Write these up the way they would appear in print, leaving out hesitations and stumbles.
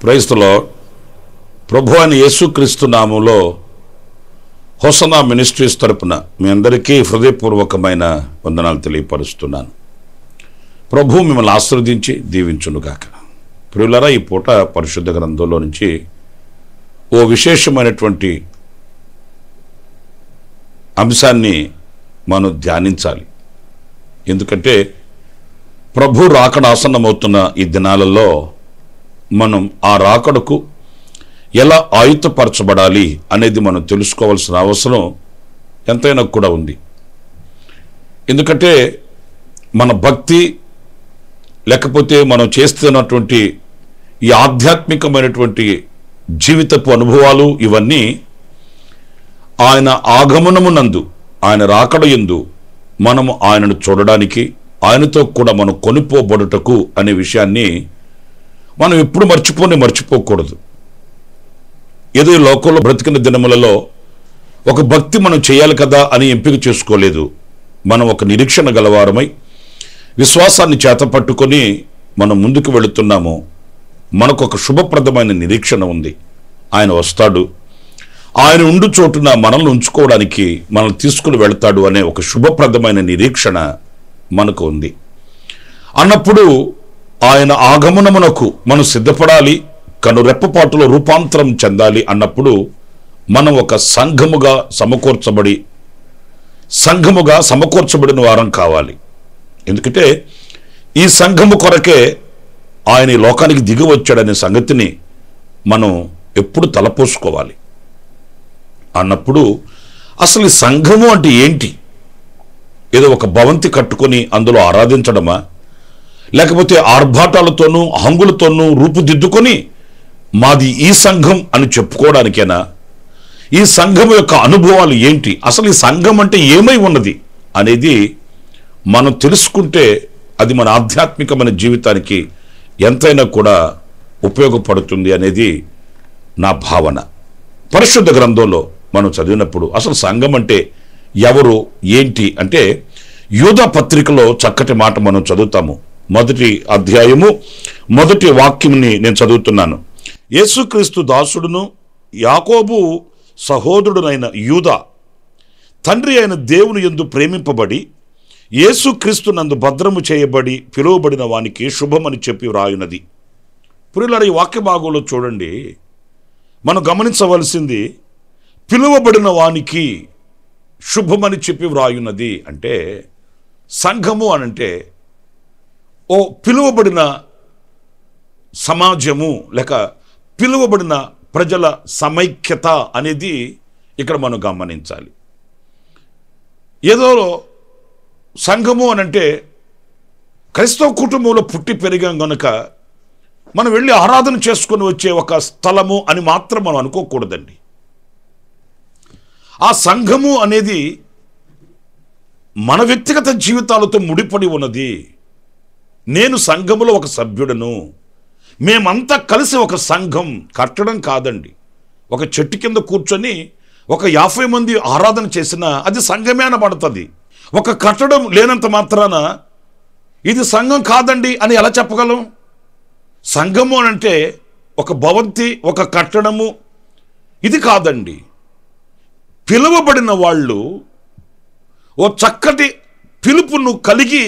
Praise the lord. ప్రభువైన యేసుక్రీస్తు నామములో హోసన్నా మినిస్ట్రీస్ తరపున మీ అందరికీ హృదయపూర్వకమైన వందనాలు తెలియపరుస్తున్నాను. ప్రభు మిమ్మల్ని ఆశీర్వదించి దీవించునుగాక. ప్రియులారా, ఈ పూట పరిశుద్ధ గ్రంథంలో నుంచి ఓ విశేషమైనటువంటి అంశాన్ని మనం ధ్యానించాలి. ఎందుకంటే ప్రభు రాకడ ఆసన్నమవుతున్న ఈ దినాలలో మనం ఆ రాకడకు ఎలా ఆయుధపరచబడాలి అనేది మనం తెలుసుకోవాల్సిన అవసరం ఎంతైనా కూడా ఉంది. ఎందుకంటే మన భక్తి లేకపోతే మనం చేస్తున్నటువంటి ఈ ఆధ్యాత్మికమైనటువంటి జీవితపు అనుభవాలు ఇవన్నీ ఆయన ఆగమనమునందు, ఆయన రాకడ యందు మనము ఆయనను చూడడానికి, ఆయనతో కూడా మనం కొనిపోబడుటకు అనే విషయాన్ని మనం ఎప్పుడు మర్చిపోకూడదు. ఏదో ఈ లోకంలో బ్రతికిన దినములలో ఒక భక్తి మనం చేయాలి కదా అని ఎంపిక చేసుకోలేదు. మనం ఒక నిరీక్షణ గలవారమై విశ్వాసాన్ని చేతపట్టుకొని మనం ముందుకు వెళుతున్నాము. మనకు ఒక శుభప్రదమైన నిరీక్షణ ఉంది. ఆయన వస్తాడు, ఆయన ఉండు చోటున మనల్ని ఉంచుకోవడానికి మనల్ని తీసుకుని వెళతాడు అనే ఒక శుభప్రదమైన నిరీక్షణ మనకు ఉంది. అన్నప్పుడు ఆయన ఆగమనమునకు మనం సిద్ధపడాలి, కనురెప్పపాటులో రూపాంతరం చెందాలి అన్నప్పుడు మనం ఒక సంఘముగా సమకూర్చబడిన వారం కావాలి. ఎందుకంటే ఈ సంఘము కొరకే ఆయన ఈ లోకానికి దిగి వచ్చాడనే సంగతిని మనం ఎప్పుడు తలపోసుకోవాలి. అన్నప్పుడు అసలు ఈ సంఘము అంటే ఏంటి? ఏదో ఒక భవంతి కట్టుకొని అందులో ఆరాధించడమా, లేకపోతే ఆర్భాటాలతోనూ హంగులతోనూ రూపుదిద్దుకొని మాది ఈ సంఘం అని చెప్పుకోవడానికేనా? ఈ సంఘం యొక్క అనుభవాలు ఏంటి, అసలు ఈ సంఘం అంటే ఏమై ఉన్నది అనేది మనం తెలుసుకుంటే అది మన ఆధ్యాత్మికమైన జీవితానికి ఎంతైనా కూడా ఉపయోగపడుతుంది అనేది నా భావన. పరిశుద్ధ గ్రంథంలో మనం చదివినప్పుడు అసలు సంఘం అంటే ఎవరు ఏంటి అంటే యూదా పత్రికలో చక్కటి మాట మనం చదువుతాము. 1వ అధ్యాయము 1వ వాక్యంని నేను చదువుతున్నాను. యేసుక్రీస్తు దాసుడును యాకోబు సహోదరుడునైన యూదా తండ్రి అయిన దేవుని యందు ప్రేమింపబడి యేసుక్రీస్తు నందు భద్రము చేయబడి పిలువబడిన వానికి శుభమని చెప్పి వ్రాయున్నది. ప్రియులారా, ఈ వాక్య భాగంలో చూడండి, మనం గమనించవలసింది పిలువబడిన వానికి శుభమని చెప్పి వ్రాయున్నది అంటే సంఘము అనంటే ఓ పిలువబడిన సమాజము లేక పిలువబడిన ప్రజల సమైక్యత అనేది ఇక్కడ మనం గమనించాలి. ఏదో సంఘము అనంటే క్రైస్తవ కుటుంబంలో పుట్టి పెరిగాం గనుక మనం వెళ్ళి ఆరాధన చేసుకొని వచ్చే ఒక స్థలము అని మాత్రం మనం అనుకోకూడదండి. ఆ సంఘము అనేది మన వ్యక్తిగత జీవితాలతో ముడిపడి ఉన్నది. నేను సంఘములో ఒక సభ్యుడను, మేమంతా కలిసి ఒక సంఘం కట్టడం కాదండి. ఒక చెట్టు కింద కూర్చొని ఒక 50 మంది ఆరాధన చేసినా అది సంఘమే అనబడుతుంది. ఒక కట్టడం లేనంత మాత్రాన ఇది సంఘం కాదండి అని ఎలా చెప్పగలం? సంఘము అంటే ఒక భవంతి, ఒక కట్టడము ఇది కాదండి. పిలువబడిన వాళ్ళు ఓ చక్కటి పిలుపును కలిగి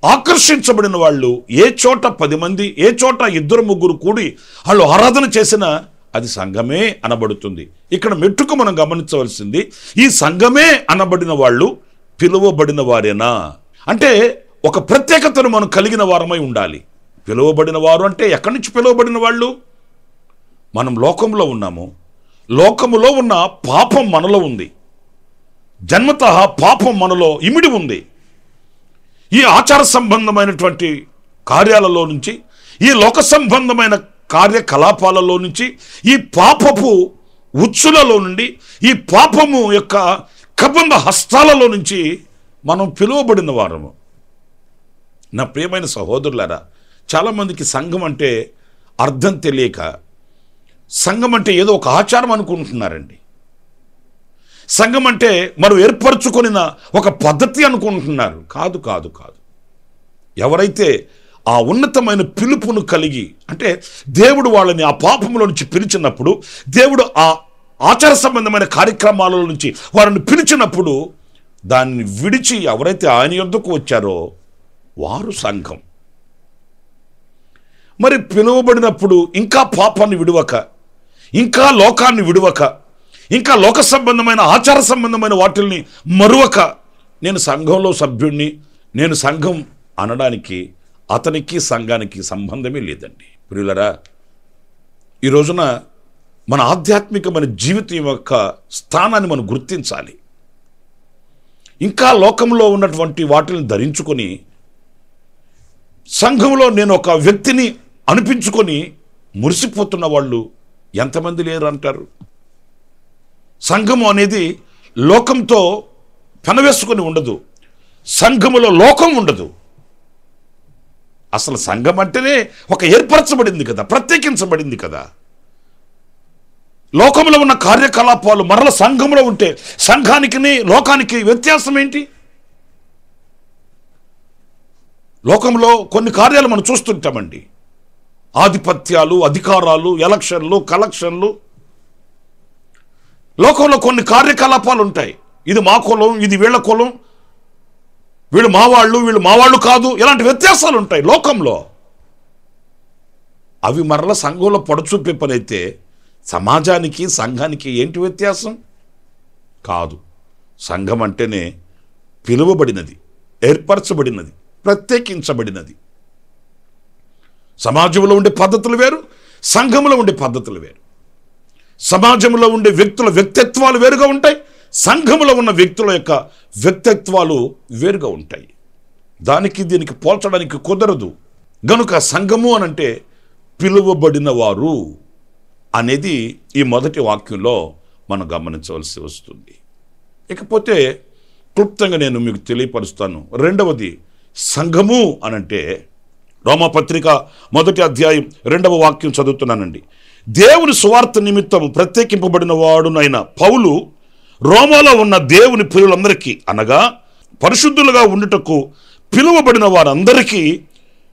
ఆకర్షించబడిన వాళ్ళు ఏ చోట 10 మంది, ఏ చోట 2-3 కూడి వాళ్ళు ఆరాధన చేసినా అది సంఘమే అనబడుతుంది. ఇక్కడ మెట్టుకు మనం గమనించవలసింది, ఈ సంఘమే అనబడిన వాళ్ళు పిలువబడిన వారేనా అంటే ఒక ప్రత్యేకతను మనం కలిగిన వారమై ఉండాలి. పిలువబడిన వారు అంటే ఎక్కడి నుంచి పిలువబడిన వాళ్ళు? మనం లోకంలో ఉన్నాము. లోకములో ఉన్న పాపం మనలో ఉంది. జన్మతః పాపం మనలో ఇమిడి ఉంది. ఈ ఆచార సంబంధమైనటువంటి కార్యాలలో నుంచి, ఈ లోక సంబంధమైన కార్యకలాపాలలో నుంచి, ఈ పాపపు ఉచ్చులలో నుండి, ఈ పాపము యొక్క కబంధ హస్తాలలో నుంచి మనం పిలువబడిన వారము. నా ప్రియమైన సహోదరులారా, చాలామందికి సంఘం అంటే అర్థం తెలియక సంఘం అంటే ఏదో ఒక ఆచారం అనుకుంటున్నారండి. సంఘం అంటే మనం ఏర్పరచుకొనిన ఒక పద్ధతి అనుకుంటున్నారు. కాదు కాదు కాదు. ఎవరైతే ఆ ఉన్నతమైన పిలుపును కలిగి, అంటే దేవుడు వాళ్ళని ఆ పాపంలో నుంచి పిలిచినప్పుడు, దేవుడు ఆ ఆచార సంబంధమైన కార్యక్రమాల నుంచి వారిని పిలిచినప్పుడు దాన్ని విడిచి ఎవరైతే ఆయన యొద్దకు వచ్చారో వారు సంఘం. మరి పిలువబడినప్పుడు ఇంకా పాపాన్ని విడువక, ఇంకా లోకాన్ని విడువక, ఇంకా లోక సంబంధమైన ఆచార సంబంధమైన వాటిల్ని మరువక, నేను సంఘంలో సభ్యుణ్ణి, నేను సంఘం అనడానికి అతనికి సంఘానికి సంబంధమే లేదండి. ప్రియులరా, ఈ రోజున మన ఆధ్యాత్మికమైన జీవితం యొక్క స్థానాన్ని మనం గుర్తించాలి. ఇంకా లోకంలో ఉన్నటువంటి వాటిని ధరించుకొని సంఘంలో నేను ఒక వ్యక్తిని అనిపించుకొని మురిసిపోతున్న వాళ్ళు ఎంతమంది లేరు అంటారు. సంఘము అనేది లోకంతో పెనవేసుకొని ఉండదు. సంఘములో లోకం ఉండదు. అసలు సంఘం అంటేనే ఒక ఏర్పరచబడింది కదా, ప్రత్యేకించబడింది కదా. లోకంలో ఉన్న కార్యకలాపాలు మరల సంఘంలో ఉంటే సంఘానికి లోకానికి వ్యత్యాసం ఏంటి? లోకంలో కొన్ని కార్యాలు మనం చూస్తుంటామండి. ఆధిపత్యాలు, అధికారాలు, ఎలక్షన్లు, కలెక్షన్లు. లోకంలో కొన్ని కార్యకలాపాలు ఉంటాయి. ఇది మా కులం, ఇది వీళ్ళ కులం, వీళ్ళు మావాళ్ళు, వీళ్ళు మావాళ్ళు కాదు, ఇలాంటి వ్యత్యాసాలు ఉంటాయి లోకంలో. అవి మరల సంఘంలో పొడచూపే పని అయితే సమాజానికి సంఘానికి ఏంటి వ్యత్యాసం? కాదు. సంఘం అంటేనే పిలువబడినది, ఏర్పరచబడినది, ప్రత్యేకించబడినది. సమాజంలో ఉండే పద్ధతులు వేరు, సంఘంలో ఉండే పద్ధతులు వేరు. సమాజంలో ఉండే వ్యక్తుల వ్యక్తిత్వాలు వేరుగా ఉంటాయి, సంఘంలో ఉన్న వ్యక్తుల యొక్క వ్యక్తిత్వాలు వేరుగా ఉంటాయి. దానికి దీనికి పోల్చడానికి కుదరదు. గనుక సంఘము అనంటే పిలువబడిన వారు అనేది ఈ మొదటి వాక్యంలో మనం గమనించవలసి వస్తుంది. ఇకపోతే క్లుప్తంగా నేను మీకు తెలియపరుస్తాను. రెండవది, సంఘము అనంటే రోమాపత్రిక 1వ అధ్యాయం 2వ వాక్యం చదువుతున్నానండి. దేవుని సువార్త నిమిత్తం ప్రత్యేకింపబడిన వాడునైన పౌలు రోమాలో ఉన్న దేవుని ప్రియులందరికీ, అనగా పరిశుద్ధులుగా ఉండుటకు పిలువబడిన వారందరికీ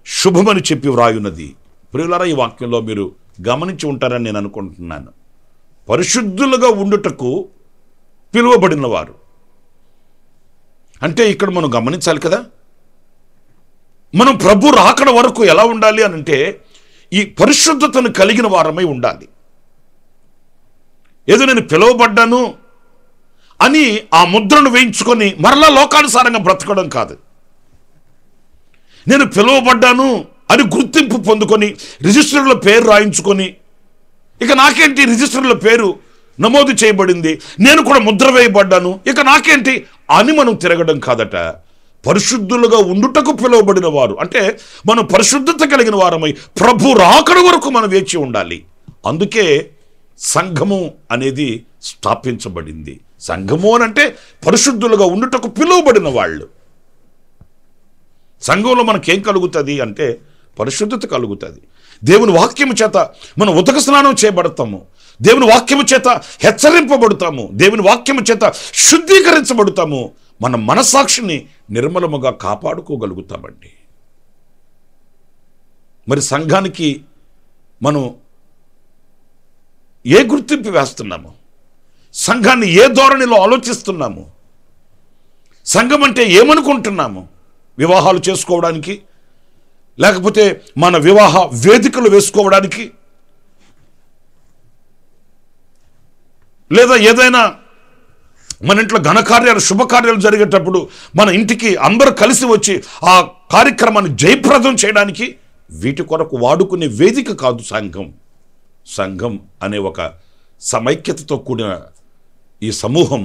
శుభమని చెప్పి వ్రాయున్నది. ప్రియులారా, ఈ వాక్యంలో మీరు గమనించి ఉంటారని నేను అనుకుంటున్నాను. పరిశుద్ధులుగా ఉండుటకు పిలువబడిన వారు అంటే ఇక్కడ మనం గమనించాలి కదా. మనం ప్రభు రాకడ వరకు ఎలా ఉండాలి అని అంటే ఈ పరిశుద్ధతను కలిగిన వారమై ఉండాలి. ఏదో నేను పిలువబడ్డాను అని ఆ ముద్రను వేయించుకొని మరలా లోకానుసారంగా బ్రతకడం కాదు. నేను పిలువబడ్డాను అని గుర్తింపు పొందుకొని రిజిస్టర్లో పేరు రాయించుకొని, ఇక నాకేంటి రిజిస్టర్లో పేరు నమోదు చేయబడింది, నేను కూడా ముద్ర వేయబడ్డాను, ఇక నాకేంటి అని మనం తిరగడం కాదట. పరిశుద్ధులుగా ఉండుటకు పిలువబడిన వారు అంటే మనం పరిశుద్ధత కలిగిన వారమై ప్రభు రాకడ వరకు మనం వేచి ఉండాలి. అందుకే సంఘము అనేది స్థాపించబడింది. సంఘము అనంటే పరిశుద్ధులుగా ఉండుటకు పిలువబడిన వాళ్ళు. సంఘంలో మనకేం కలుగుతుంది అంటే పరిశుద్ధత కలుగుతుంది. దేవుని వాక్యము చేత మనం ఉదక స్నానం చేయబడతాము, దేవుని వాక్యము చేత హెచ్చరింపబడతాము, దేవుని వాక్యము చేత శుద్ధీకరించబడతాము, మన మనస్సాక్షిని నిర్మలముగా కాపాడుకోగలుగుతామండి. మరి సంఘానికి మనం ఏ గుర్తింపు వేస్తున్నాము? సంఘాన్ని ఏ ధోరణిలో ఆలోచిస్తున్నాము? సంఘం అంటే ఏమనుకుంటున్నాము? వివాహాలు చేసుకోవడానికి, లేకపోతే మన వివాహ వేదికలు వేసుకోవడానికి, లేదా ఏదైనా మన ఇంట్లో ఘనకార్యాలు, శుభకార్యాలు జరిగేటప్పుడు మన ఇంటికి అందరూ కలిసి వచ్చి ఆ కార్యక్రమాన్ని జయప్రదం చేయడానికి, వీటి కొరకు వాడుకునే వేదిక కాదు సంఘం. సంఘం అనే ఒక సమైక్యతతో కూడిన ఈ సమూహం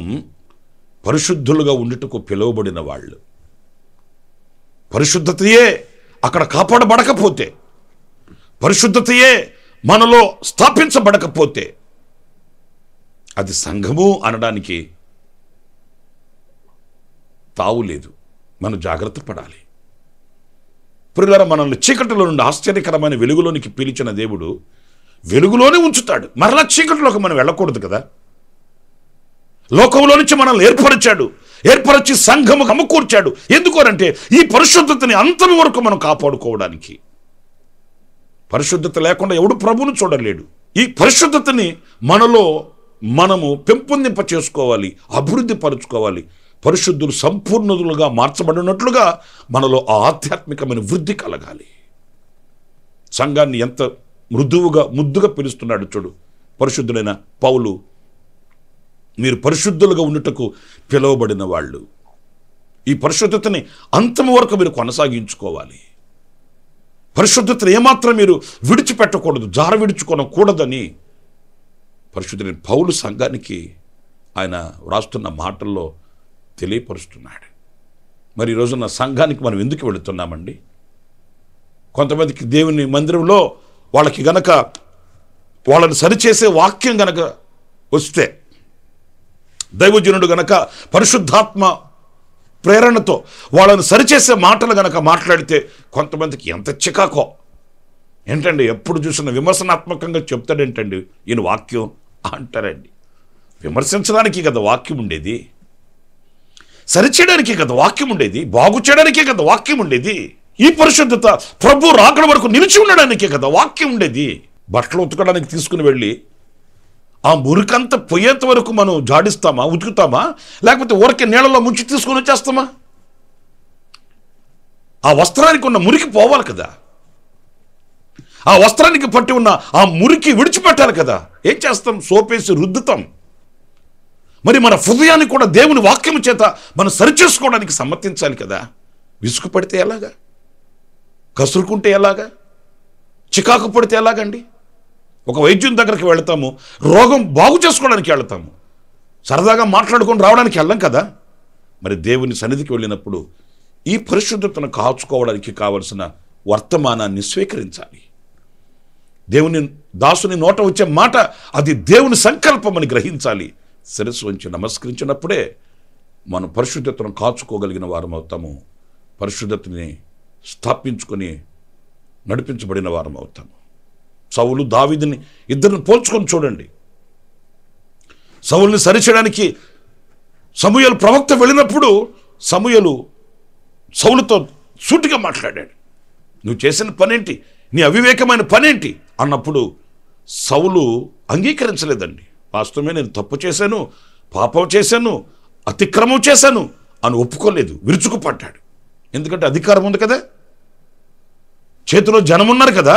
పరిశుద్ధులుగా ఉండుటకు పిలువబడిన వాళ్ళు. పరిశుద్ధతయే అక్కడ కాపాడబడకపోతే, పరిశుద్ధతయే మనలో స్థాపించబడకపోతే అది సంఘము అనడానికి తావు లేదు. మనం జాగ్రత్త పడాలి. ప్రియులారా, మనల్ని చీకటిలో నుండి ఆశ్చర్యకరమైన వెలుగులోనికి పిలిచిన దేవుడు వెలుగులోనే ఉంచుతాడు. మరలా చీకటిలోకి మనం వెళ్ళకూడదు కదా. లోకంలో నుంచి మనల్ని ఏర్పరిచి సంఘము సమకూర్చాడు. ఎందుకోనంటే ఈ పరిశుద్ధతని అంతం వరకు మనం కాపాడుకోవడానికి. పరిశుద్ధత లేకుండా ఎవడు ప్రభువును చూడలేడు. ఈ పరిశుద్ధతని మనలో మనము పెంపొందింప చేసుకోవాలి, అభివృద్ధి పరుచుకోవాలి. పరిశుద్ధులు సంపూర్ణులుగా మార్చబడినట్లుగా మనలో ఆ ఆధ్యాత్మికమైన వృద్ధి కలగాలి. సంఘాన్ని ఎంత ముద్దుగా పిలుస్తున్నాడు చూడు పరిశుద్ధులైన పౌలు. మీరు పరిశుద్ధులుగా ఉండుటకు పిలువబడిన వాళ్ళు. ఈ పరిశుద్ధతని అంతం వరకు మీరు కొనసాగించుకోవాలి. పరిశుద్ధతను ఏమాత్రం మీరు విడిచిపెట్టకూడదు, జార విడుచుకోనకూడదని పరిశుద్ధులైన పౌలు సంఘానికి ఆయన వ్రాస్తున్న మాటల్లో తెలియపరుస్తున్నాడు. మరి ఈ రోజున సంఘానికి మనం ఎందుకు వెళుతున్నామండి? కొంతమందికి దేవుని మందిరంలో వాళ్ళకి గనక వాళ్ళని సరిచేసే వాక్యం గనక వస్తే, దైవజనుడు గనక పరిశుద్ధాత్మ ప్రేరణతో వాళ్ళని సరిచేసే మాటలు గనక మాట్లాడితే కొంతమందికి ఎంత చికాకో. ఏంటండి ఎప్పుడు చూసిన విమర్శనాత్మకంగా చెప్తాడేంటండి ఈయన వాక్యం అంటారండి. విమర్శించడానికి కదా వాక్యం ఉండేది, సరిచేయడానికి కదా వాక్యం ఉండేది, బాగు చేయడానికే కదా వాక్యం ఉండేది. ఈ పరిశుద్ధత ప్రభు రాకడ వరకు నిలిచి ఉండడానికే కదా వాక్యం ఉండేది. బట్టలు ఉతకడానికి తీసుకుని వెళ్ళి ఆ మురికంతా పోయేంత వరకు మనం జాడిస్తామా, ఉతుకుతామా, లేకపోతే ఊరికే నీళ్ళలో ముంచి తీసుకొని వచ్చేస్తామా? ఆ వస్త్రానికి ఉన్న మురికి పోవాలి కదా, ఆ వస్త్రానికి పట్టి ఉన్న ఆ మురికి విడిచిపెట్టాలి కదా. ఏం చేస్తాం? సోపేసి రుద్దుతాం. మరి మన హృదయాన్ని కూడా దేవుని వాక్యం చేత మనం సరిచేసుకోవడానికి సమ్మతించాలి కదా. విసుగు పడితే ఎలాగా? కసురుకుంటే ఎలాగా? చికాకు పడితే ఎలాగండి? ఒక వైద్యుని దగ్గరికి వెళతాము, రోగం బాగు చేసుకోవడానికి వెళతాము, సరదాగా మాట్లాడుకొని రావడానికి వెళ్ళం కదా. మరి దేవుని సన్నిధికి వెళ్ళినప్పుడు ఈ పరిశుద్ధతను కాచుకోవడానికి కావలసిన వర్తమానాన్ని స్వీకరించాలి. దేవుని దాసుని నోట వచ్చే మాట అది దేవుని సంకల్పం అని గ్రహించాలి. శిరస్సు వంచి నమస్కరించినప్పుడే మనం పరిశుద్ధతను కాచుకోగలిగిన వారం అవుతాము. పరిశుద్ధతని స్థాపించుకొని నడిపించబడిన వారం అవుతాము. సౌలు దావీదుని ఇద్దరిని పోల్చుకొని చూడండి. సౌలుని సరిచేయడానికి సమూయేలు ప్రవక్త వెళ్ళినప్పుడు సమూయేలు సౌలుతో సూటిగా మాట్లాడాడు. నువ్వు చేసిన పనేంటి, నీ అవివేకమైన పనేంటి అన్నప్పుడు సౌలు అంగీకరించలేదండి. వాస్తవమే, నేను తప్పు చేశాను, పాపం చేశాను, అతిక్రమం చేశాను అని ఒప్పుకోలేదు, విరుచుకుపడ్డాడు. ఎందుకంటే అధికారం ఉంది కదా, చేతిలో జనం ఉన్నారు కదా,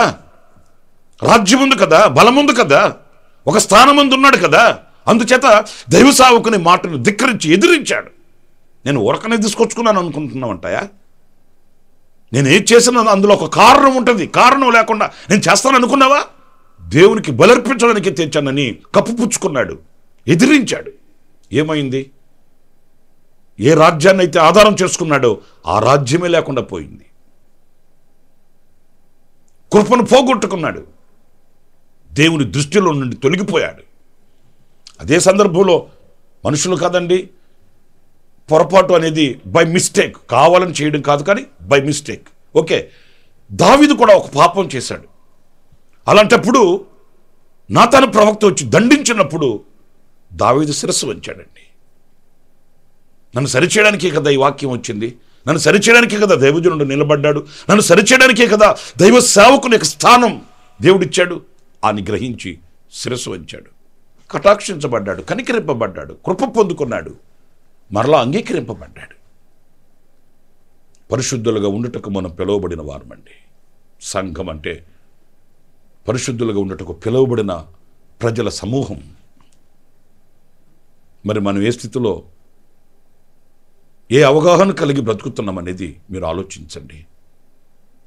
రాజ్యం ఉంది కదా, బలం ఉంది కదా, ఒక స్థానం ముందు ఉన్నాడు కదా. అందుచేత దైవ సేవకుని మాటను ధిక్కరించి ఎదిరించాడు. నేను ఊరకనే తీసుకొచ్చుకున్నాను అనుకుంటున్నావంటాయా? నేను ఏం చేసినా అందులో ఒక కారణం ఉంటుంది. కారణం లేకుండా నేను చేస్తాను అనుకున్నావా? దేవునికి బలర్పించడానికి తెచ్చానని కప్పుపుచ్చుకున్నాడు, ఎదిరించాడు. ఏమైంది? ఏ రాజ్యాన్ని అయితే ఆధారం చేసుకున్నాడో ఆ రాజ్యమే లేకుండా పోయింది. కృపను పోగొట్టుకున్నాడు, దేవుని దృష్టిలో నుండి తొలగిపోయాడు. అదే సందర్భంలో మనుషులు కాదండి, పొరపాటు అనేది బై మిస్టేక్, కావాలని చేయడం కాదు, కానీ బై మిస్టేక్. ఓకే, దావీదు కూడా ఒక పాపం చేశాడు. అలాంటప్పుడు నాతాను ప్రవక్త వచ్చి దండించినప్పుడు దావీదు శిరస్సు వంచాడండి. నన్ను సరిచేయడానికే కదా ఈ వాక్యం వచ్చింది, నన్ను సరిచేయడానికే కదా దైవజనుడు నిలబడ్డాడు, నన్ను సరిచేయడానికే కదా దైవ సేవకుని యొక్క స్థానం దేవుడిచ్చాడు అని గ్రహించి శిరస్సు వంచాడు. కటాక్షించబడ్డాడు, కనికరింపబడ్డాడు, కృప పొందుకున్నాడు, మరలా అంగీకరింపబడ్డాడు. పరిశుద్ధులుగా ఉండుటకు మనం పిలువబడిన వారమండి. సంఘం అంటే పరిశుద్ధులుగా ఉండుటకు పిలువబడిన ప్రజల సమూహం. మరి మనం ఏ స్థితిలో, ఏ అవగాహన కలిగి బ్రతుకుతున్నామనేది మీరు ఆలోచించండి.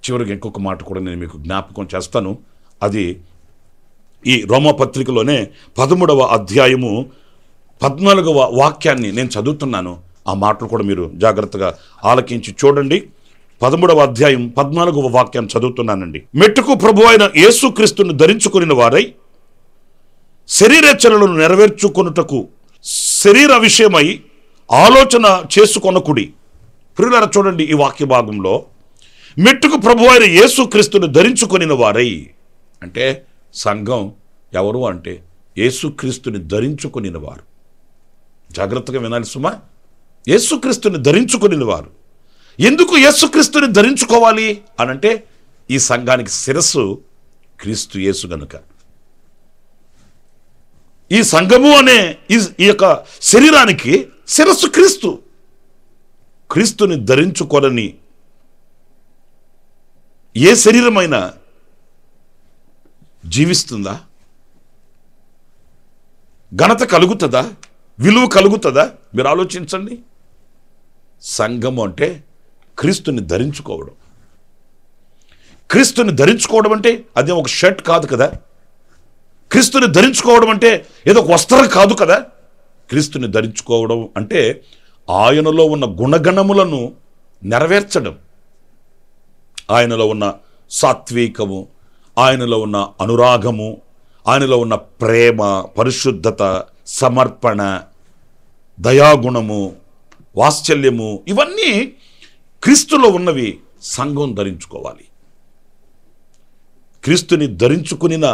చివరికి ఇంకొక మాట కూడా నేను మీకు జ్ఞాపకం చేస్తాను. అది ఈ రోమాపత్రికలోనే 13వ అధ్యాయము 14వ వాక్యాన్ని నేను చదువుతున్నాను. ఆ మాటలు కూడా మీరు జాగ్రత్తగా ఆలకించి చూడండి. 13వ అధ్యాయం 14వ వాక్యాన్ని చదువుతున్నానండి. మెట్టుకు ప్రభు అయిన యేసుక్రీస్తుని ధరించుకుని వారై శరీరేచ్ఛలను నెరవేర్చుకొనుటకు శరీర విషయమై ఆలోచన చేసుకొనకుడి. ప్రియులారా చూడండి, ఈ వాక్య భాగంలో మెట్టుకు ప్రభు అయిన యేసుక్రీస్తుని ధరించుకొనిన వారై అంటే సంఘం ఎవరు అంటే యేసుక్రీస్తుని ధరించుకొనిన వారు. జాగ్రత్తగా వినాలి సుమా. యేసుక్రీస్తుని ధరించుకొనిన వారు. ఎందుకు యేసుక్రీస్తుని ధరించుకోవాలి అనంటే ఈ సంఘానికి శిరస్సు క్రీస్తు యేసు గనుక. ఈ సంఘము అనే ఈ యొక్క శరీరానికి శిరస్సు క్రీస్తు. క్రీస్తుని ధరించుకోరని ఏ శరీరమైనా జీవిస్తుందా? ఘనత కలుగుతుందా? విలువ కలుగుతుందా? మీరు ఆలోచించండి. సంఘము అంటే క్రీస్తుని ధరించుకోవడం. క్రీస్తుని ధరించుకోవడం అంటే అదే ఒక షర్ట్ కాదు కదా. క్రీస్తుని ధరించుకోవడం అంటే ఏదో ఒక వస్త్రం కాదు కదా. క్రీస్తుని ధరించుకోవడం అంటే ఆయనలో ఉన్న గుణగణములను నెరవేర్చడం. ఆయనలో ఉన్న సాత్వికము, ఆయనలో ఉన్న అనురాగము, ఆయనలో ఉన్న ప్రేమ, పరిశుద్ధత, సమర్పణ, దయాగుణము, వాత్సల్యము, ఇవన్నీ క్రీస్తులో ఉన్నవి సంఘం ధరించుకోవాలి. క్రీస్తుని ధరించుకునిన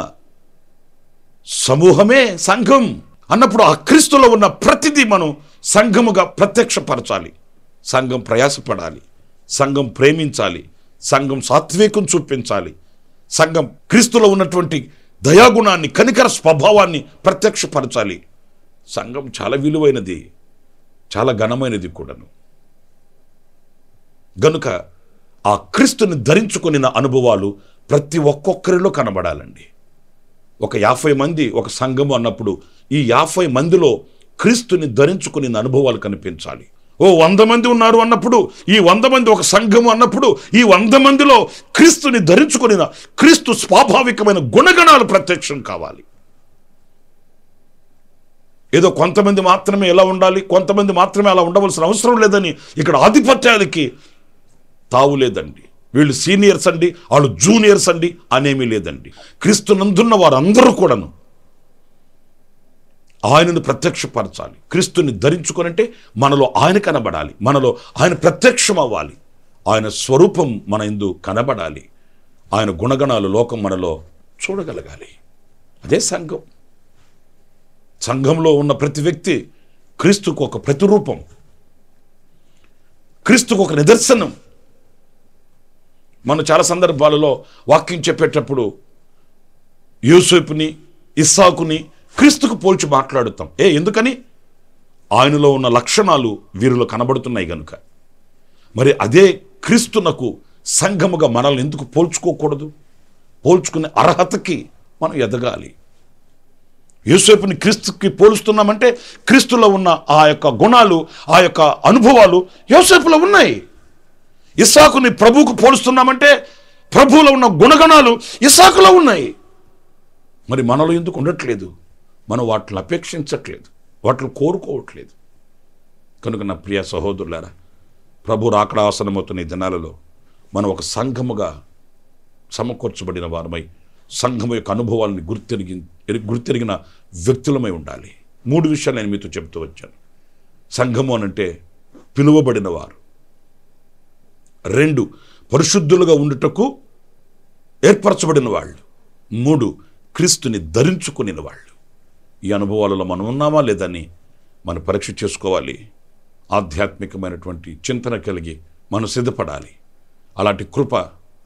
సమూహమే సంఘం అన్నప్పుడు ఆ క్రీస్తులో ఉన్న ప్రతిదీ మనం సంఘముగా ప్రత్యక్షపరచాలి. సంఘం ప్రయాసపడాలి, సంఘం ప్రేమించాలి, సంఘం సాత్వికం చూపించాలి, సంఘం క్రీస్తులో ఉన్నటువంటి దయాగుణాన్ని, కనికర స్వభావాన్ని ప్రత్యక్షపరచాలి. సంఘం చాలా విలువైనది, చాలా ఘనమైనది కూడాను. గనుక ఆ క్రీస్తుని ధరించుకున్న అనుభవాలు ప్రతి ఒక్కొక్కరిలో కనబడాలండి. ఒక 50 మంది ఒక సంఘము అన్నప్పుడు ఈ 50 మందిలో క్రీస్తుని ధరించుకుని అనుభవాలు కనిపించాలి. 100 మంది ఉన్నారు అన్నప్పుడు ఈ 100 మంది ఒక సంఘము అన్నప్పుడు ఈ 100 మందిలో క్రీస్తుని ధరించుకుని క్రీస్తు స్వాభావికమైన గుణగణాలు ప్రత్యక్షం కావాలి. ఏదో కొంతమంది మాత్రమే ఎలా ఉండాలి, కొంతమంది మాత్రమే అలా ఉండవలసిన అవసరం లేదని ఇక్కడ ఆధిపత్యాలకి తావు లేదండి. వీళ్ళు సీనియర్స్ అండి, వాళ్ళు జూనియర్స్ అండి అనేమీ లేదండి. క్రీస్తునందున్న వారందరూ కూడాను ఆయనను ప్రత్యక్షపరచాలి. క్రీస్తుని ధరించుకొనంటే మనలో ఆయన కనబడాలి, మనలో ఆయన ప్రత్యక్షం అవ్వాలి, ఆయన స్వరూపం మన యందు కనబడాలి, ఆయన గుణగణాలు లోకం మనలో చూడగలగాలి. అదే సంఘం. సంఘంలో ఉన్న ప్రతి వ్యక్తి క్రీస్తుకు ఒక ప్రతిరూపం, క్రీస్తుకు ఒక నిదర్శనం. మనం చాలా సందర్భాలలో వాక్యం చెప్పేటప్పుడు యూసుఫ్ని, ఇస్సాకుని క్రీస్తుకు పోల్చి మాట్లాడుతాం. ఎందుకని? ఆయనలో ఉన్న లక్షణాలు వీరిలో కనబడుతున్నాయి గనుక. మరి అదే క్రీస్తునకు సంఘముగా మనల్ని ఎందుకు పోల్చుకోకూడదు? పోల్చుకునే అర్హతకి మనం ఎదగాలి. యూసుఫ్ని క్రీస్తుకి పోలుస్తున్నామంటే క్రీస్తులో ఉన్న ఆ యొక్క గుణాలు, ఆ యొక్క అనుభవాలు యూసుఫ్లో ఉన్నాయి. ఇస్సాకుని ప్రభువుకు పోలుస్తున్నామంటే ప్రభువులో ఉన్న గుణగణాలు ఇస్సాకులో ఉన్నాయి. మరి మనలో ఎందుకు ఉండట్లేదు? మనం వాటిని అపేక్షించట్లేదు, వాటిని కోరుకోవట్లేదు. కనుక నా ప్రియ సహోదరులారా, ప్రభు రాకడ ఆసనమవుతున్న ఈ దినాలలో మనం ఒక సంఘముగా సమకూర్చబడిన వారమై సంఘము యొక్క అనుభవాలని గుర్తెరిగిన వ్యక్తులమై ఉండాలి. 3 విషయాలు నేను మీతో చెప్తూ వచ్చాను. సంఘము అనంటే పిలువబడిన వారు. 2 పరిశుద్ధులుగా ఉండుటకు ఏర్పరచబడిన వాళ్ళు. 3 క్రీస్తుని ధరించుకుని వాళ్ళు. ఈ అనుభవాలలో మనం ఉన్నామా లేదని మనం పరీక్ష చేసుకోవాలి. ఆధ్యాత్మికమైనటువంటి చింతన కలిగి మనం సిద్ధపడాలి. అలాంటి కృప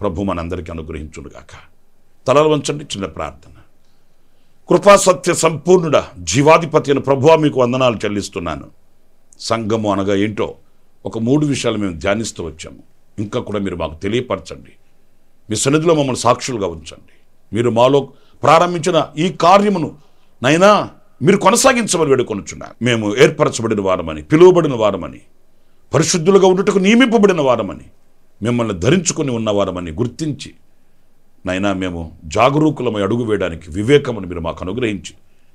ప్రభు మనందరికీ అనుగ్రహించునుగాక. తలలు వంచండి, చిన్న ప్రార్థన. కృపా సత్య సంపూర్ణుడ జీవాధిపతి అయిన ప్రభువా మీకు వందనాలు చెల్లిస్తున్నాను. సంఘము అనగా ఏంటో ఒక 3 విషయాలు మేము ధ్యానిస్తూ వచ్చాము. ఇంకా కూడా మీరు మాకు తెలియపరచండి. మీ సన్నిధిలో మమ్మల్ని సాక్షులుగా ఉంచండి. మీరు మాలో ప్రారంభించిన ఈ కార్యమును నైనా మీరు కొనసాగించమని వేడుకొనుచున్నాను. మేము ఏర్పరచబడిన వారమని, పిలువబడిన వారమని, పరిశుద్ధులుగా ఉండుటకు నియమింపబడిన వారమని, మిమ్మల్ని ధరించుకొని ఉన్నవారమని గుర్తించి నైనా మేము జాగరూకులమై అడుగు వేయడానికి వివేకమును మీరు మాకు అనుగ్రహించి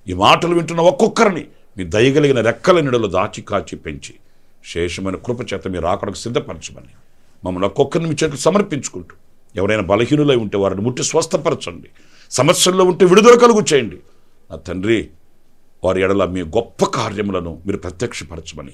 ఈ మాటలు వింటున్న ఒక్కొక్కరిని మీ దయగలిగిన రెక్కల నీడలో దాచి కాచి పెంచి శేషమైన కృపచేత మీరు ఆకడకు సిద్ధపరచమని మమ్మల్ని ఒక్కొక్కరిని మీ చేతులకు సమర్పించుకుంటూ, ఎవరైనా బలహీనులై ఉంటే వారిని ముట్టి స్వస్థపరచండి, సమస్యల్లో ఉంటే విడుదల కలుగు చేయండి. నా తండ్రి, వారి ఎడల మీ గొప్ప కార్యములను మీరు ప్రత్యక్షపరచమని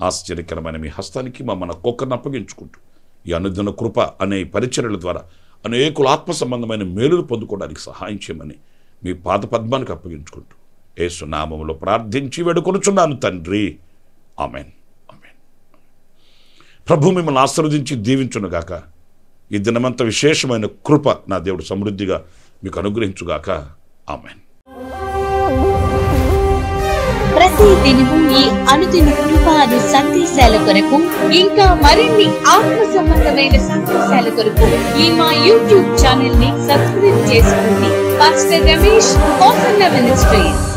ఆశ్చర్యకరమైన మీ హస్తానికి మమ్మల్ని ఒక్కొక్కరిని అప్పగించుకుంటూ, ఈ అనుదిన కృప అనే పరిచర్యల ద్వారా అనేకులు ఆత్మ సంబంధమైన మేలులు పొందుకోవడానికి సహాయం చేయమని మీ పాద పద్మానికి అప్పగించుకుంటూ యేసు నామములో ప్రార్థించి వేడుకొనుచున్నాను తండ్రి. ఆమెన్. ఆమెన్. ప్రభు మిమ్మల్ని ఆశీర్వదించి దీవించునుగాక. ఈ దినమంత విశేషమైన కృప నా దేవుడు సమృద్ధిగా మీకు అనుగ్రహించుగాక. ఆమెన్. ప్రతి దినము ఈ అనుదిన కృప అను సందేశాల కొరకు, ఇంకా మరిన్ని ఆత్మ సంబంధమైన సందేశాల కొరకు ఈ మా యూట్యూబ్ ఛానల్ ని సబ్స్క్రైబ్ చేసుకోండి. Pastor Ramesh, hosanna ministries.